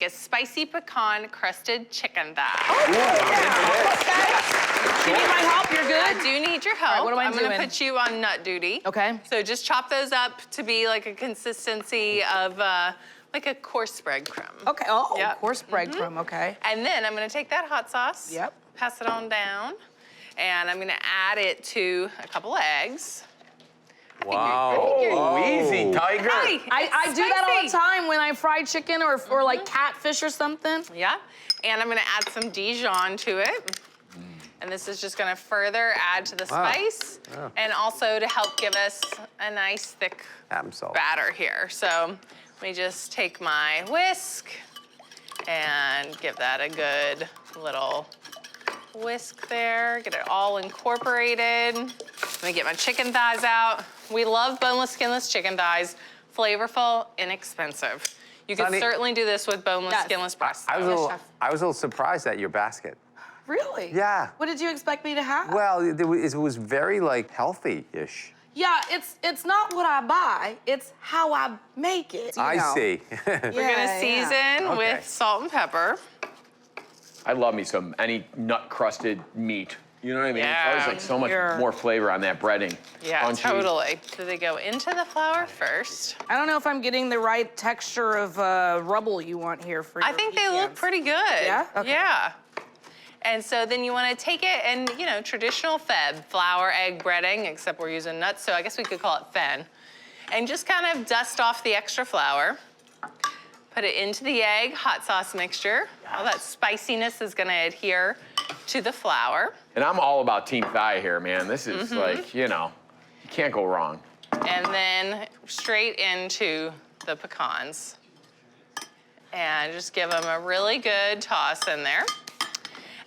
A spicy pecan crusted chicken thigh. Oh, yeah. Okay. You need my help? You're good? I do need your help. Right, what am I doing? I'm gonna put you on nut duty. Okay. So just chop those up to be like a consistency of like a coarse breadcrumb. Okay, oh, Yep. coarse breadcrumb, okay. And then I'm gonna take that hot sauce. Yep. Pass it on down. And I'm gonna add it to a couple of eggs. Wow. Oh, easy, Tiger. Hi, I do that all the spicy. time when I fry chicken or like catfish or something. Yeah. And I'm gonna add some Dijon to it. And this is just gonna further add to the spice and also to help give us a nice thick batter here. So let me just take my whisk and give that a good little whisk there. Get it all incorporated. Let me get my chicken thighs out. We love boneless, skinless chicken thighs. Flavorful, inexpensive. You can certainly do this with boneless, skinless breasts. I was a little surprised at your basket. Really? Yeah. What did you expect me to have? Well, it was very, like, healthy-ish. Yeah, it's not what I buy, it's how I make it. I see. We're gonna season with salt and pepper. I love me some any nut-crusted meat. You know what I mean? Yeah. It's always like so much more flavor on that breading. Yeah, Crunchy. totally. So they go into the flour first. I don't know if I'm getting the right texture of rubble you want here for your I think they look pretty good. Yeah? Okay. Yeah. And so then you want to take it and, you know, traditional feb, flour, egg breading, except we're using nuts, so I guess we could call it fen. And just kind of dust off the extra flour. Put it into the egg, hot sauce mixture. All that spiciness is gonna adhere to the flour. And I'm all about team thigh here, man. This is like, you know, you can't go wrong. And then straight into the pecans. And just give them a really good toss in there.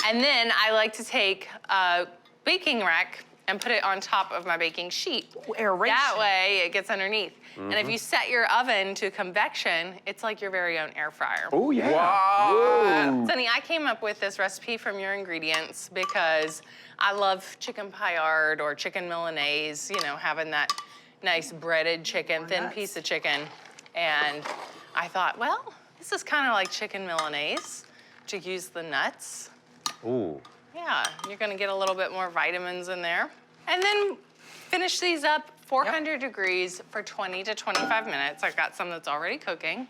And then I like to take a baking rack and put it on top of my baking sheet. Ooh, aeration. That way it gets underneath. And if you set your oven to convection, it's like your very own air fryer. Oh, yeah. Wow. Sonny, I came up with this recipe from your ingredients because I love chicken paillard or chicken Milanese, you know, having that nice breaded chicken, thin piece of chicken. And I thought, well, this is kind of like chicken Milanese to use the nuts. Ooh. Yeah, you're gonna get a little bit more vitamins in there. And then finish these up 400 degrees for 20 to 25 minutes. I've got some that's already cooking.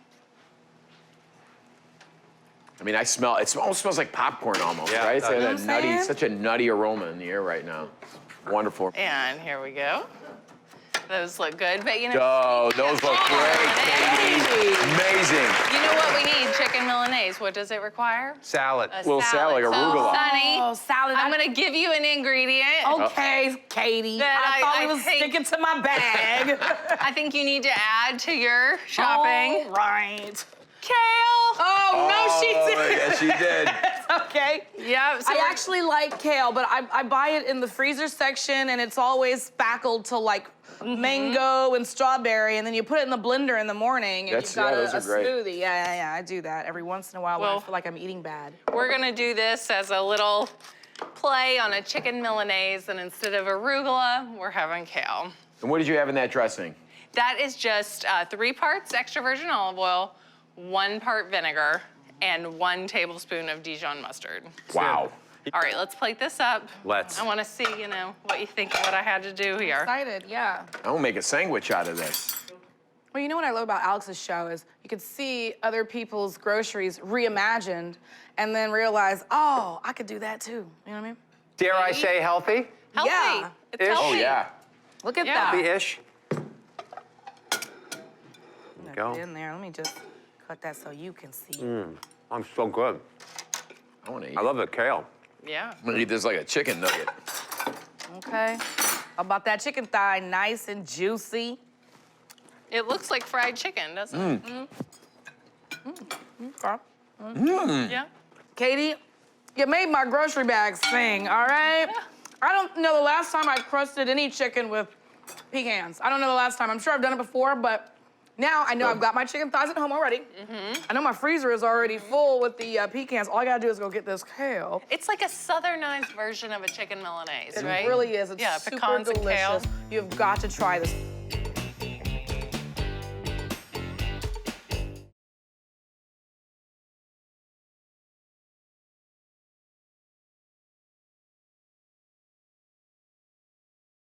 I mean, I smell, it almost smells like popcorn almost, Yeah, right? It's like you know that what I'm nutty, saying? such a nutty aroma in the air right now. Wonderful. And here we go. Those look good, but you know. Oh, those look great, Katie. Amazing. You know what we need? Chicken Milanese. What does it require? Salad. A Little salad, like So, arugula. Sonny, Oh, salad. I'm gonna give you an ingredient. Okay, Katie. That I thought I it was think- sticking to my bag. I think you need to add to your shopping. All right. Kale. Oh, no, she didn't. Yes, she did. Okay. Yeah. So I actually like kale, but I buy it in the freezer section, and it's always spackled to like mango and strawberry, and then you put it in the blender in the morning, and That's- you've got yeah, a those are great. smoothie. Yeah, I do that every once in a while when I Well- feel like I'm eating bad. we're gonna do this as a little play on a chicken Milanese, and instead of arugula, we're having kale. And what did you have in that dressing? That is just 3 parts extra virgin olive oil, 1 part vinegar, and 1 tablespoon of Dijon mustard. Wow. All right, let's plate this up. Let's. I want to see, you know, what you think of what I had to do here. Excited, yeah. I'm gonna make a sandwich out of this. Well, you know what I love about Alex's show is you can see other people's groceries reimagined and then realize, oh, I could do that too. You know what I mean? Dare I say healthy? Healthy. Yeah. It's Ish. healthy. Oh, yeah. Look at Yeah. that. Healthy-ish. Put Go. it in there. Let me just cut that so you can see. I'm so good. I wanna eat. I love the kale. Yeah. I'm gonna eat this like a chicken nugget. Okay. How about that chicken thigh? Nice and juicy. It looks like fried chicken, doesn't it? Okay. Yeah. Katie, you made my grocery bag sing, all right? I don't know the last time I crusted any chicken with pecans. I don't know the last time. I'm sure I've done it before, but now I know I've got my chicken thighs at home already. I know my freezer is already full with the pecans. All I gotta do is go get this kale. It's like a southernized version of a chicken Milanese, It right? really is. It's Yeah, super pecans and kale. delicious. You've got to try this.